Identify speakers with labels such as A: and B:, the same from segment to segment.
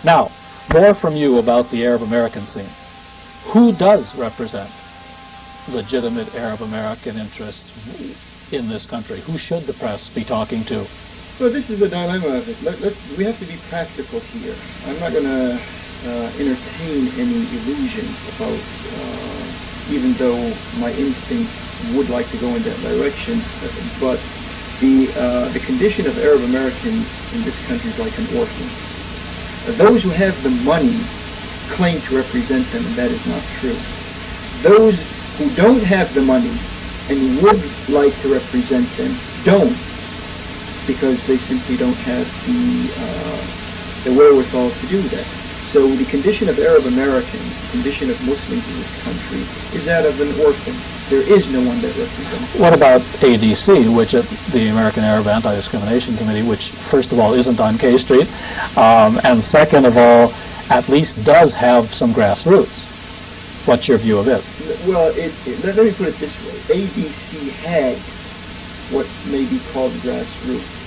A: Now, more from you about the Arab American scene. Who does represent legitimate Arab American interests in this country? Who should the press be talking to?
B: Well, this is the dilemma of it. We have to be practical here. I'm not going to entertain any illusions about, even though my instincts would like to go in that direction, but the condition of Arab Americans in this country is like an orphan. Those who have the money claim to represent them, and that is not true. Those who don't have the money and would like to represent them don't, because they simply don't have the wherewithal to do that. So the condition of Arab Americans, the condition of Muslims in this country, is that of an orphan. There is no one that represents them.
A: What about ADC, which at the American Arab Anti-Discrimination Committee, which first of all isn't on K Street, and second of all, at least does have some grassroots? What's your view of it?
B: Well, let me put it this way. ADC had what may be called grassroots.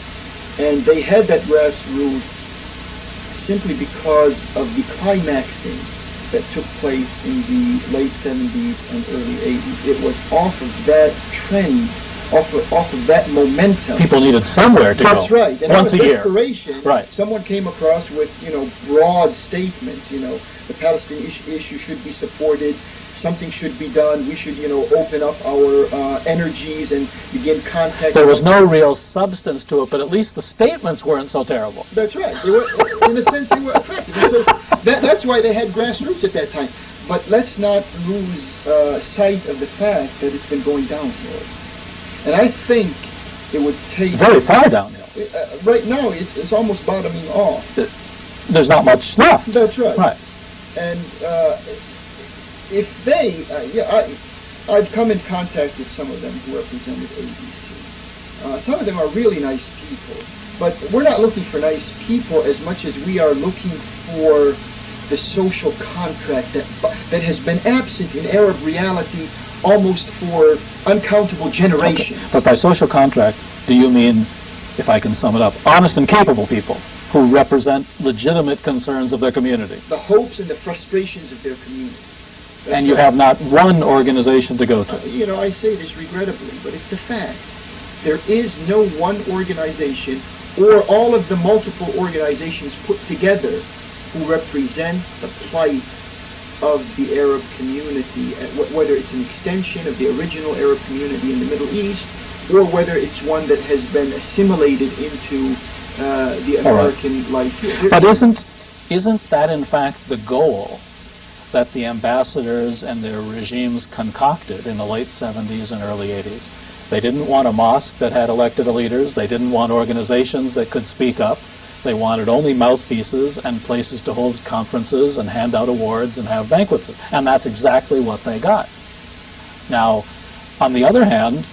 B: And they had that grassroots simply because of the climaxing that took place in the late 70s and early 80s. It was off of that trend, off of that momentum.
A: People needed somewhere to go.
B: That's right. And
A: once a year.
B: Desperation,
A: right.
B: Someone came across with, broad statements, the Palestinian issue should be supported, something should be done, we should, open up our energies and begin contact.
A: There was no real substance to it, but at least the statements weren't so terrible.
B: That's right. They were, in a sense, they were effective. And so that's why they had grassroots at that time. But let's not lose sight of the fact that it's been going downhill. And I think it would take...
A: Very far downhill.
B: Right now, it's almost bottoming off.
A: There's not much left.
B: That's right.
A: Right.
B: And if they... I've come in contact with some of them who represented ADC. Some of them are really nice people. But we're not looking for nice people as much as we are looking for the social contract that has been absent in Arab reality almost for uncountable generations.
A: Okay. But by social contract, do you mean, if I can sum it up, honest and capable people who represent legitimate concerns of their community?
B: The hopes and the frustrations of their community. That's
A: and you have not one organization to go to.
B: I say this regrettably, but it's the fact. There is no one organization or all of the multiple organizations put together who represent the plight of the Arab community, whether it's an extension of the original Arab community in the Middle East, or whether it's one that has been assimilated into the American life here.
A: But isn't that in fact the goal that the ambassadors and their regimes concocted in the late 70s and early 80s? They didn't want a mosque that had elected leaders. They didn't want organizations that could speak up. They wanted only mouthpieces and places to hold conferences and hand out awards and have banquets. And that's exactly what they got. Now, on the other hand,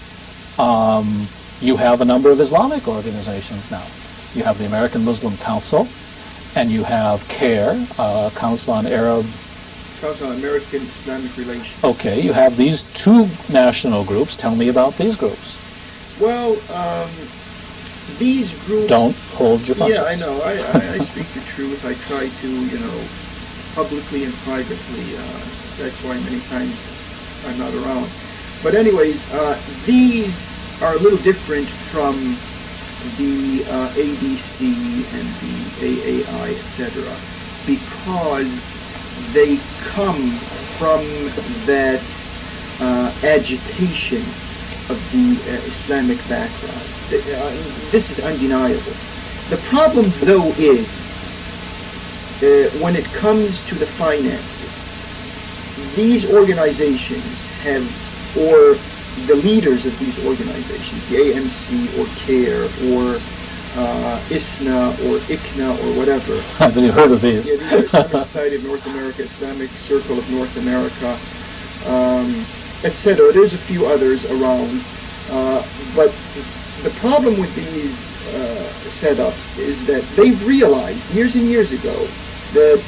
A: you have a number of Islamic organizations now. You have the American Muslim Council, and you have CARE, Council on
B: American Islamic Relations.
A: Okay, you have these two national groups. Tell me about these groups.
B: Well, these groups...
A: Don't hold your punches.
B: Yeah, I know. I speak the truth. I try to, publicly and privately. That's why many times I'm not around. But anyways, these are a little different from the ADC and the AAI, etc., because they come from that agitation of the Islamic background. This is undeniable. The problem, though, is when it comes to the finances, these organizations have, or the leaders of these organizations, the AMC or CARE or ISNA or ICNA or whatever.
A: Have you heard of these?
B: Yeah, these are Islamic Society of North America, Islamic Circle of North America, etc. There's a few others around. But the problem with these setups is that they've realized years and years ago that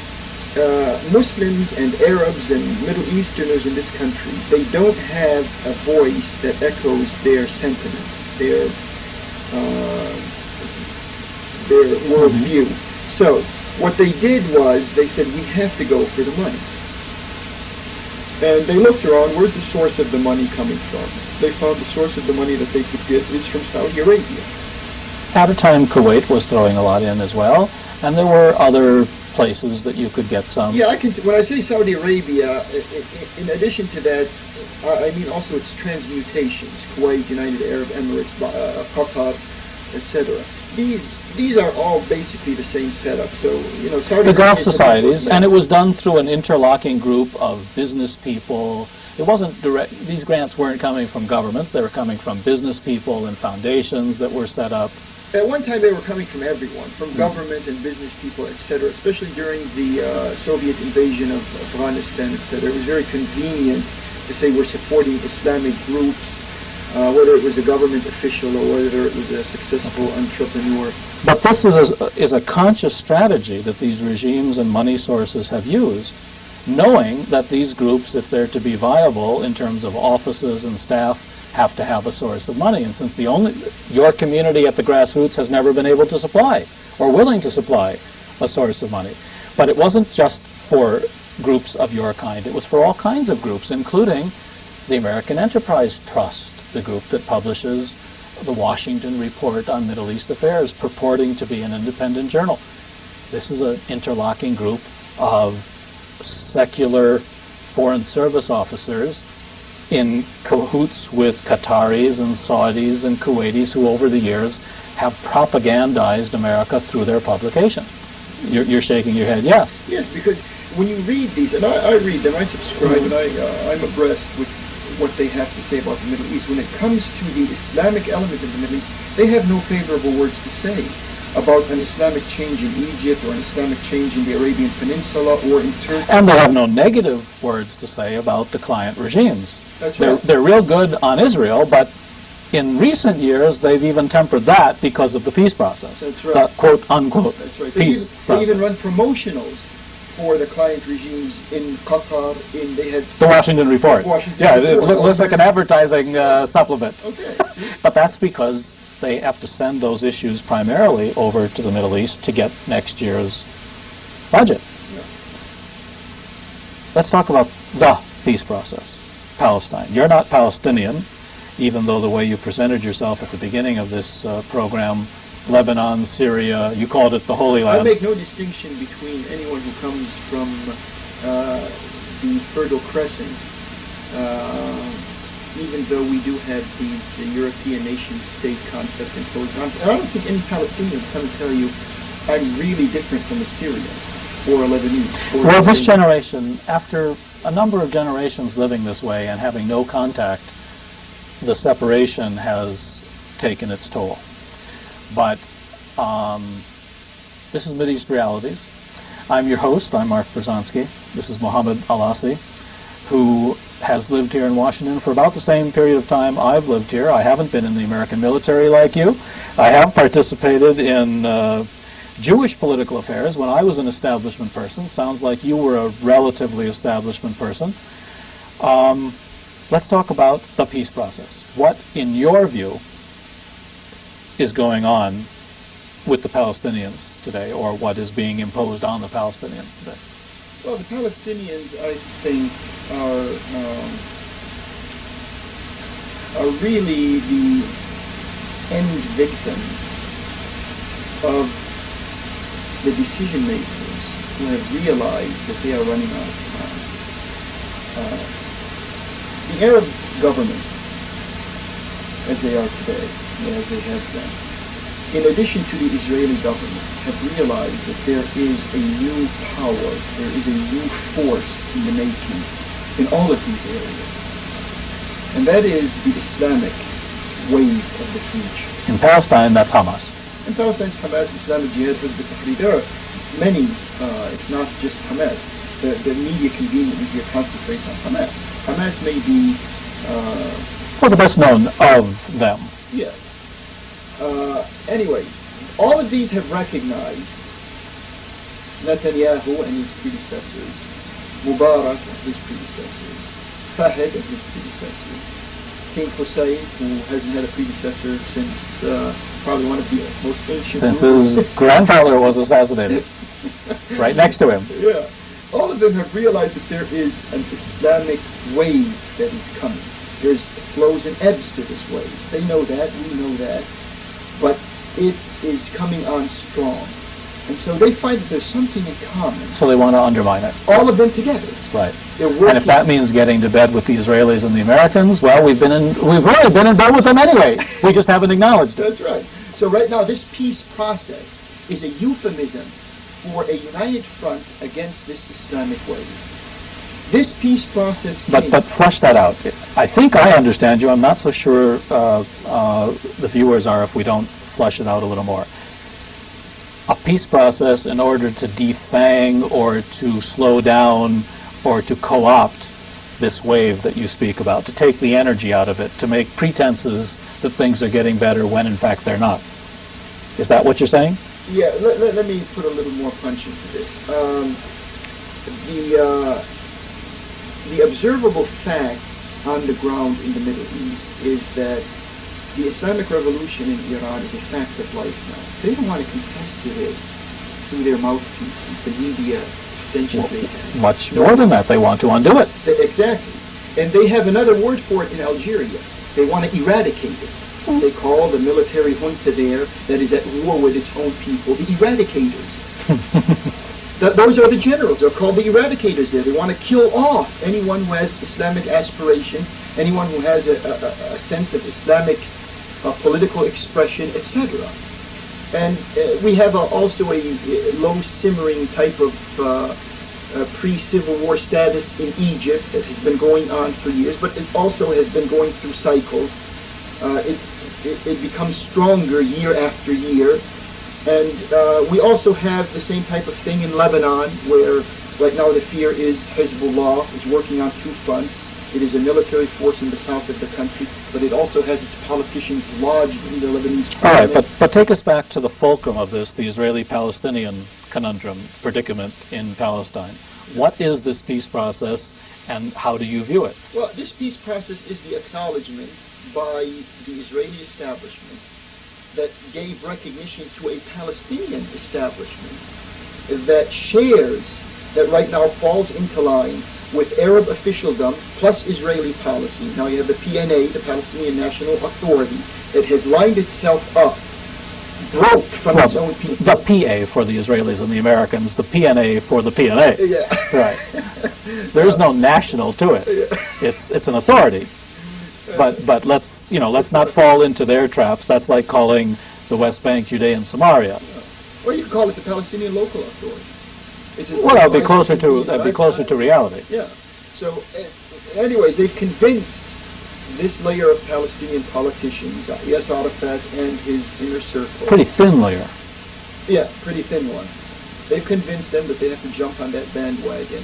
B: Muslims and Arabs and Middle Easterners in this country, they don't have a voice that echoes their sentiments, their worldview. So What they did was they said, we have to go for the money. And they looked around, where's the source of the money coming from? They found the source of the money that they could get is from Saudi Arabia.
A: At a time, Kuwait was throwing a lot in as well, and there were other places that you could get some.
B: Yeah, when I say Saudi Arabia, in addition to that, I mean also its transmutations, Kuwait, United Arab Emirates, Qatar, etc. These are all basically the same setup. So, Saudi
A: The Gulf
B: Arabia,
A: societies, and it was done through an interlocking group of business people. It wasn't direct, these grants weren't coming from governments, they were coming from business people and foundations that were set up.
B: At one time they were coming from everyone, from government and business people, etc., especially during the Soviet invasion of Afghanistan, etc. It was very convenient to say we're supporting Islamic groups, whether it was a government official or whether it was a successful entrepreneur.
A: But this is a conscious strategy that these regimes and money sources have used, knowing that these groups, if they're to be viable in terms of offices and staff, have to have a source of money. And since your community at the grassroots has never been able to supply or willing to supply a source of money. But it wasn't just for groups of your kind. It was for all kinds of groups, including the American Enterprise Trust, the group that publishes the Washington Report on Middle East Affairs, purporting to be an independent journal. This is an interlocking group of secular foreign service officers in cahoots with Qataris and Saudis and Kuwaitis who over the years have propagandized America through their publication. You're shaking your head, yes.
B: Yes, because when you read these, and I read them, I subscribe, and I'm abreast with what they have to say about the Middle East. When it comes to the Islamic element of the Middle East, they have no favorable words to say about an Islamic change in Egypt or an Islamic change in the Arabian Peninsula or in Turkey.
A: And they have no negative words to say about the client regimes.
B: That's right.
A: They're real good on Israel, but in recent years they've even tempered that because of the peace process.
B: That's right.
A: The quote unquote
B: That's right.
A: peace
B: They
A: process.
B: even run promotionals for the client regimes in Qatar. They had
A: The Washington Report.
B: Washington Report.
A: It looks like an advertising supplement.
B: Okay. See?
A: But that's because they have to send those issues primarily over to the Middle East to get next year's budget.
B: Yeah.
A: Let's talk about the peace process, Palestine. You're not Palestinian, even though the way you presented yourself at the beginning of this program, Lebanon, Syria, you called it the Holy Land.
B: I make no distinction between anyone who comes from the Fertile Crescent, even though we do have these European nation-state concept imposed on us. And I don't think any Palestinian is going to tell you, I'm really different from a Syrian or a Lebanese. Or
A: Well, this generation, after a number of generations living this way and having no contact, the separation has taken its toll. But this is Mideast Realities. I'm your host. I'm Mark Berzonsky. This is Mohamed Alassi, who has lived here in Washington for about the same period of time I've lived here. I haven't been in the American military like you. I have participated in Jewish political affairs when I was an establishment person. Sounds like you were a relatively establishment person. Let's talk about the peace process. What, in your view, is going on with the Palestinians today, or what is being imposed on the Palestinians today?
B: Well, the Palestinians, I think, are really the end victims of the decision makers who have realized that they are running out of time. The Arab governments, as they are today, as they have been, in addition to the Israeli government, have realized that there is a new power, there is a new force in the making in all of these areas. And that is the Islamic wave of the future.
A: In Palestine, that's Hamas.
B: In Palestine, it's Hamas, Islamic Jihad, Hizb ut-Tahrir. There are many, it's not just Hamas. The media conveniently here concentrates on Hamas. Hamas may be...
A: Well, the best known of them.
B: Yeah. Anyways, all of these have recognized Netanyahu and his predecessors, Mubarak and his predecessors, Fahd and his predecessors, King Hussein, who hasn't had a predecessor since probably one of the most ancient
A: Since
B: rulers.
A: his grandfather was assassinated. right next to him.
B: Yeah. All of them have realized that there is an Islamic wave that is coming. There's flows and ebbs to this wave. They know that, we know that. But it is coming on strong. And so they find that there's something in common.
A: So they want to undermine it.
B: All of them together.
A: Right.
B: They're working.
A: And if that means getting to bed with the Israelis and the Americans, well, we've really been in bed with them anyway. We just haven't acknowledged it.
B: That's right. So right now, this peace process is a euphemism for a united front against this Islamic wave. This peace process
A: But flesh that out. I think I understand you. I'm not so sure the viewers are if we don't flesh it out a little more. A peace process in order to defang or to slow down or to co-opt this wave that you speak about, to take the energy out of it, to make pretenses that things are getting better when in fact they're not. Is that what you're saying?
B: Yeah, let me put a little more punch into this. The observable facts on the ground in the Middle East is that the Islamic Revolution in Iran is a fact of life now. They don't want to confess to this through their mouthpieces, the media extensions they have.
A: Much more than that, they want to undo it.
B: Exactly. And they have another word for it in Algeria. They want to eradicate it. They call the military junta there that is at war with its own people the eradicators. Those are the generals. They're called the eradicators there. They want to kill off anyone who has Islamic aspirations, anyone who has a sense of Islamic political expression, etc. And we have also a low-simmering type of pre-Civil War status in Egypt that has been going on for years, but it also has been going through cycles. It becomes stronger year after year. And we also have the same type of thing in Lebanon, where right now the fear is Hezbollah is working on two fronts. It is a military force in the south of the country, but it also has its politicians lodged in the Lebanese parliament.
A: All right, but take us back to the fulcrum of this, the Israeli-Palestinian conundrum, predicament in Palestine. What is this peace process, and how do you view it?
B: Well, this peace process is the acknowledgement by the Israeli establishment that gave recognition to a Palestinian establishment that shares, that right now falls into line with Arab officialdom plus Israeli policy. Now you have the PNA, the Palestinian National Authority, that has lined itself up, broke from its own people.
A: The PA for the Israelis and the Americans, the PNA for the PNA.
B: Yeah.
A: Right. There's no national to it.
B: Yeah.
A: It's an authority. But let's not fall into their traps. That's like calling the West Bank Judean Samaria.
B: Or you could call it the Palestinian Local Authority.
A: Well, that'd be closer to reality.
B: Yeah. So, anyways, they've convinced this layer of Palestinian politicians, Yasser Arafat and his inner circle.
A: Pretty thin layer.
B: Yeah, pretty thin one. They've convinced them that they have to jump on that bandwagon,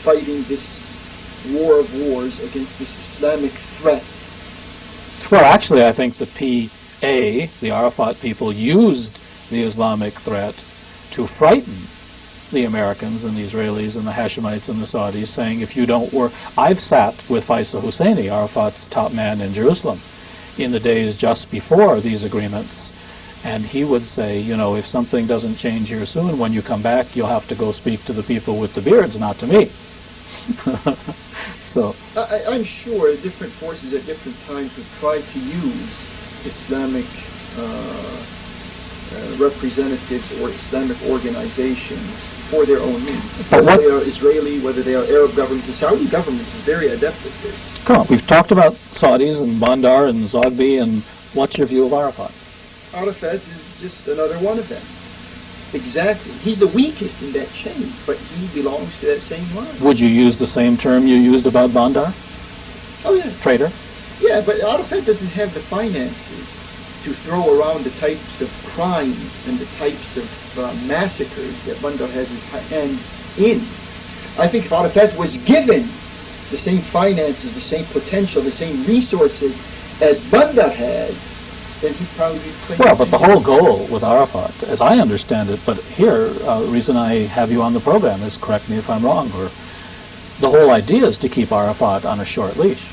B: fighting this war of wars against this Islamic threat.
A: Well, actually, I think the PA, the Arafat people, used the Islamic threat to frighten the Americans and the Israelis and the Hashemites and the Saudis, saying, if you don't work... I've sat with Faisal Husseini, Arafat's top man in Jerusalem, in the days just before these agreements, and he would say, if something doesn't change here soon, when you come back, you'll have to go speak to the people with the beards, not to me. So
B: I'm sure different forces at different times have tried to use Islamic representatives or Islamic organizations for their own means. Whether they are Israeli, whether they are Arab governments, the Saudi government is very adept at this.
A: Come on, we've talked about Saudis and Bandar and Zogby, and what's your view of Arafat?
B: Arafat is just another one of them. Exactly. He's the weakest in that chain, but he belongs to that same line.
A: Would you use the same term you used about Bandar?
B: Oh, yes.
A: Traitor?
B: Yeah, but Arafat doesn't have the finances to throw around the types of crimes and the types of massacres that Bandar has his hands in. I think if Arafat was given the same finances, the same potential, the same resources as Bandar has, then he'd probably be playing.
A: Well, but the whole goal with Arafat, as I understand it, but here, the reason I have you on the program is, correct me if I'm wrong, or the whole idea is to keep Arafat on a short leash.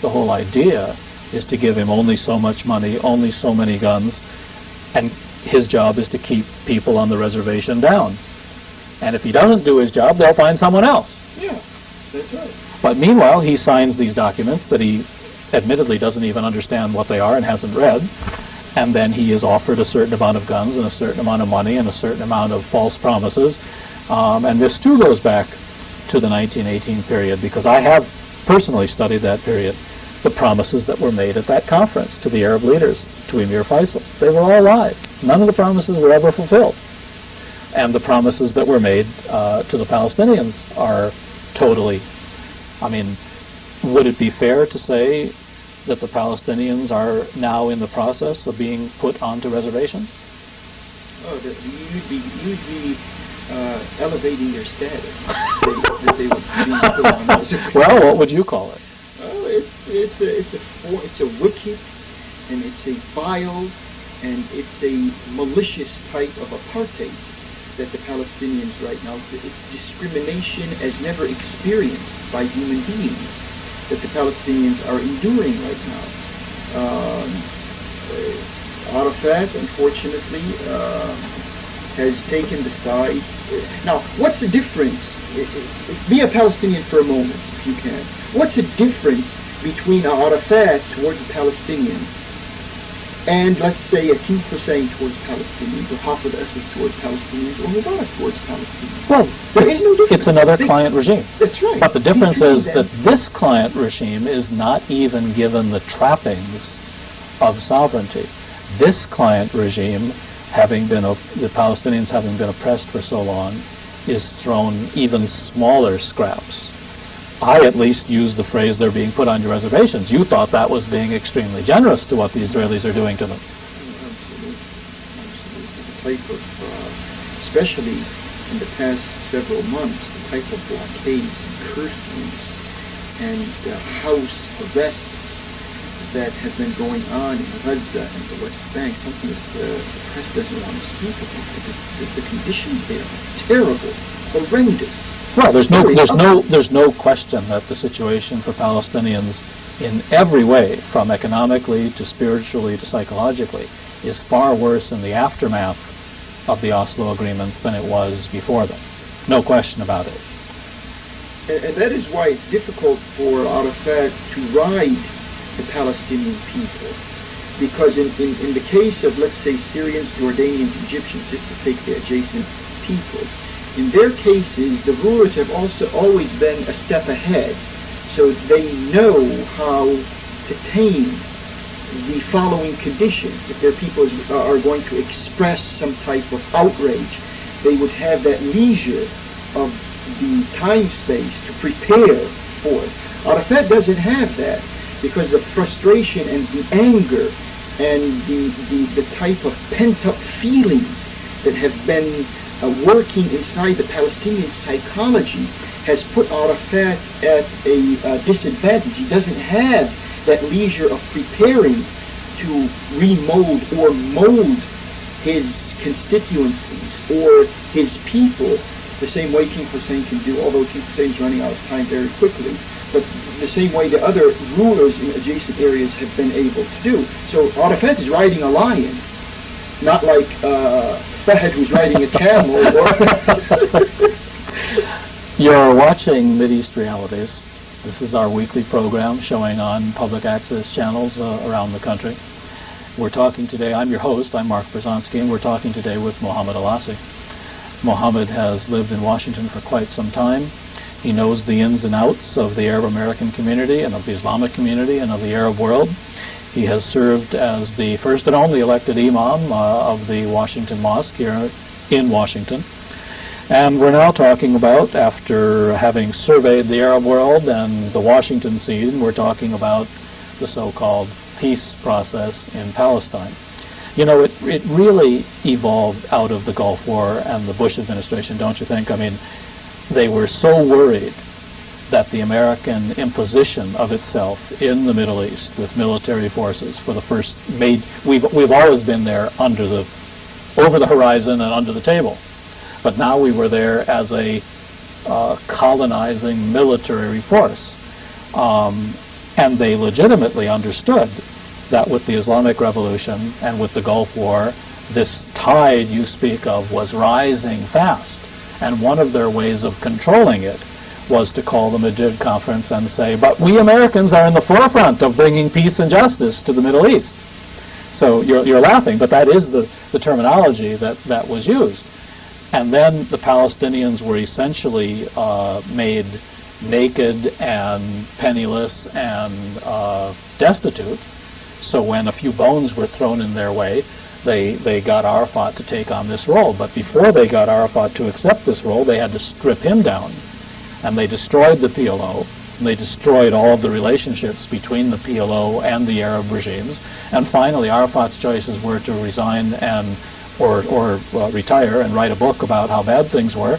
A: The whole idea is to give him only so much money, only so many guns, and his job is to keep people on the reservation down. And if he doesn't do his job, they'll find someone else.
B: Yeah, that's right.
A: But meanwhile, he signs these documents that he admittedly doesn't even understand what they are and hasn't read. And then he is offered a certain amount of guns and a certain amount of money and a certain amount of false promises. And this too goes back to the 1918 period, because I have personally studied that period. The promises that were made at that conference to the Arab leaders, to Emir Faisal, they were all lies. None of the promises were ever fulfilled. And the promises that were made to the Palestinians are totally, I mean, would it be fair to say that the Palestinians are now in the process of being put onto reservations?
B: Oh, you'd be elevating their status. that they would be put on reservations.
A: Well, what would you call it?
B: Oh, it's a wicked, and it's a vile, and it's a malicious type of apartheid that the Palestinians right now, it's discrimination as never experienced by human beings that the Palestinians are enduring right now. Arafat, unfortunately, has taken the side. Now, what's the difference? Be a Palestinian for a moment, if you can. What's the difference between Arafat towards the Palestinians and, let's say, Atif Hussein towards Palestinians, or Hafid Assad towards Palestinians, or Mubarak towards Palestinians?
A: Well,
B: there is no difference.
A: it's another client regime.
B: That's right.
A: But the difference is
B: them.
A: that this client regime is not even given the trappings of sovereignty. This client regime, the Palestinians having been oppressed for so long, is thrown even smaller scraps. I at least use the phrase they're being put on your reservations. You thought that was being extremely generous to what the Israelis are doing to them.
B: Absolutely. The type of, especially in the past several months, the type of blockades and curfews and house arrests that have been going on in Gaza and the West Bank, something that the press doesn't want to speak about. The conditions there are terrible, horrendous.
A: Well, there's no question that the situation for Palestinians in every way, from economically to spiritually to psychologically, is far worse in the aftermath of the Oslo agreements than it was before them. No question about it.
B: And that is why it's difficult for Arafat to ride the Palestinian people. Because in the case of, let's say, Syrians, Jordanians, Egyptians, just to take the adjacent peoples, in their cases, the rulers have also always been a step ahead. So they know how to tame the following condition. If their people are going to express some type of outrage, they would have that leisure of the time space to prepare for it. Arafat doesn't have that, because the frustration and the anger and the type of pent-up feelings that have been working inside the Palestinian psychology has put Arafat at a disadvantage. He doesn't have that leisure of preparing to remold or mold his constituencies or his people the same way King Hussein can do, although King Hussein is running out of time very quickly, but the same way the other rulers in adjacent areas have been able to do. So Arafat is riding a lion, not like Fahd who's riding a camel.
A: You're watching Mideast Realities. This is our weekly program showing on public access channels around the country. We're talking today, I'm your host, I'm Mark Brzezinski, and we're talking today with Mohamed Alassi. Mohamed has lived in Washington for quite some time. He knows the ins and outs of the Arab American community and of the Islamic community and of the Arab world. He has served as the first and only elected imam of the Washington Mosque here in Washington. And we're now talking about, after having surveyed the Arab world and the Washington scene, we're talking about the so-called peace process in Palestine. You know, it really evolved out of the Gulf War and the Bush administration, don't you think? I mean, they were so worried that the American imposition of itself in the Middle East with military forces for the first we've always been there over the horizon and under the table. But now we were there as a colonizing military force. And they legitimately understood that with the Islamic Revolution and with the Gulf War, this tide you speak of was rising fast. And one of their ways of controlling it was to call the Madrid Conference and say, but we Americans are in the forefront of bringing peace and justice to the Middle East. So you're laughing, but that is the terminology that was used. And then the Palestinians were essentially made naked and penniless and destitute. So when a few bones were thrown in their way, they got Arafat to take on this role. But before they got Arafat to accept this role, they had to strip him down. And they destroyed the PLO. And they destroyed all of the relationships between the PLO and the Arab regimes. And finally, Arafat's choices were to resign and or retire and write a book about how bad things were,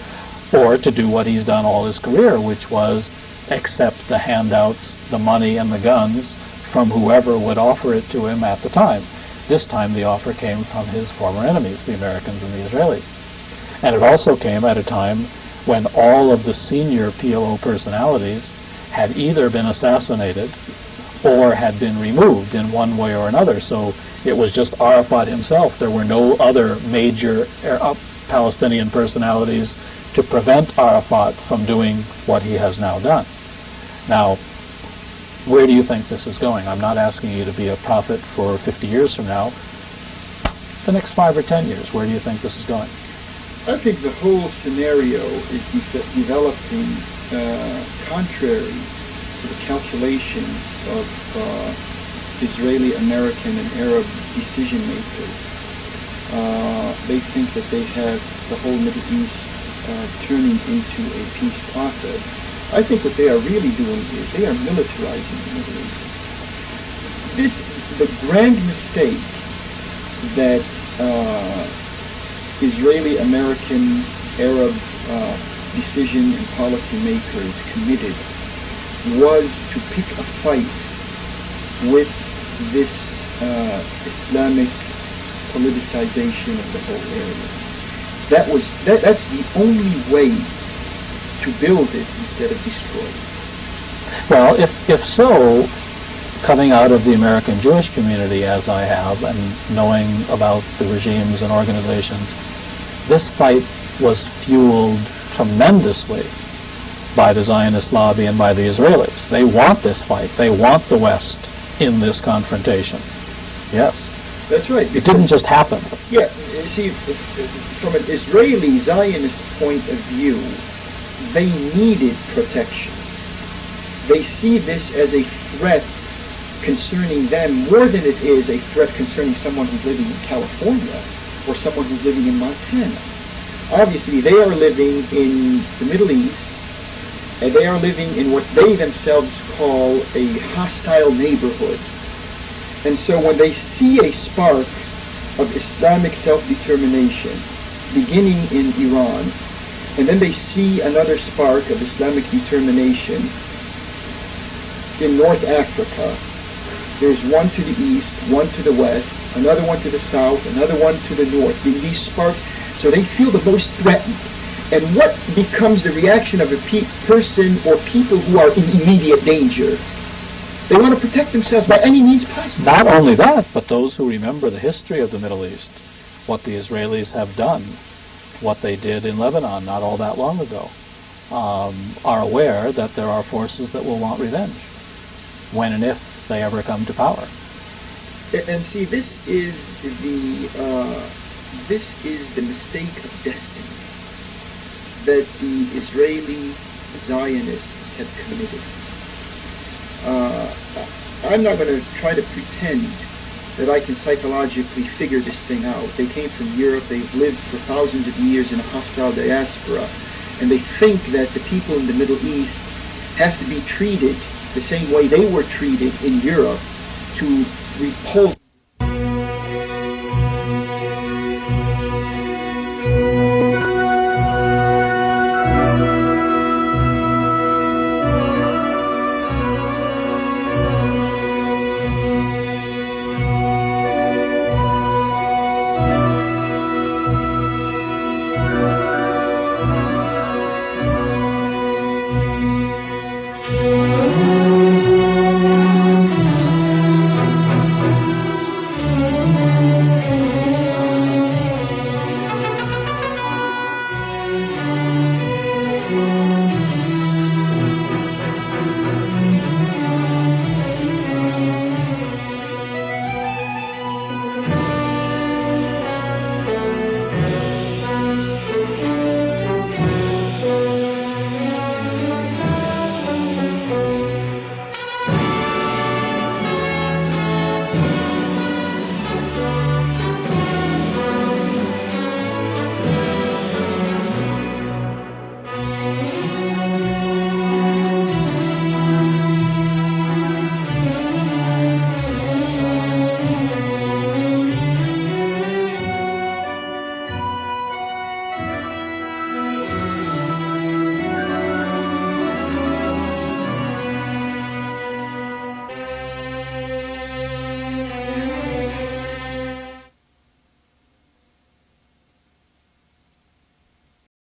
A: or to do what he's done all his career, which was accept the handouts, the money, and the guns from whoever would offer it to him at the time. This time the offer came from his former enemies, the Americans and the Israelis. And it also came at a time when all of the senior PLO personalities had either been assassinated or had been removed in one way or another. So it was just Arafat himself. There were no other major Palestinian personalities to prevent Arafat from doing what he has now done. Now, where do you think this is going? I'm not asking you to be a prophet for 50 years from now. The next 5 or 10 years, where do you think this is going?
B: I think the whole scenario is developing contrary to the calculations of Israeli, American, and Arab decision makers. They think that they have the whole Middle East turning into a peace process. I think what they are really doing is they are militarizing the Middle East. The grand mistake that Israeli, American, Arab decision and policy makers committed was to pick a fight with this Islamic politicization of the whole area. That's the only way to build it instead of destroy it.
A: Well, if so, coming out of the American Jewish community as I have and knowing about the regimes and organizations, this fight was fueled tremendously by the Zionist lobby and by the Israelis. They want this fight. They want the West in this confrontation. Yes.
B: That's right.
A: It didn't just happen.
B: Yeah. See, from an Israeli Zionist point of view, they needed protection. They see this as a threat concerning them more than it is a threat concerning someone who's living in California or someone who's living in Montana. Obviously, they are living in the Middle East, and they are living in what they themselves call a hostile neighborhood. And so when they see a spark of Islamic self-determination beginning in Iran, and then they see another spark of Islamic determination in North Africa, there's one to the east, one to the west, another one to the south, another one to the north. These sparks, so they feel the most threatened. And what becomes the reaction of a person or people who are in immediate danger? They want to protect themselves by any means possible.
A: Not only that, but those who remember the history of the Middle East, what the Israelis have done, what they did in Lebanon not all that long ago, are aware that there are forces that will want revenge when and if they ever come to power.
B: And see, this is the mistake of destiny that the Israeli Zionists have committed. I'm not going to try to pretend that I can psychologically figure this thing out. They came from Europe, they've lived for thousands of years in a hostile diaspora, and they think that the people in the Middle East have to be treated the same way they were treated in Europe to repulse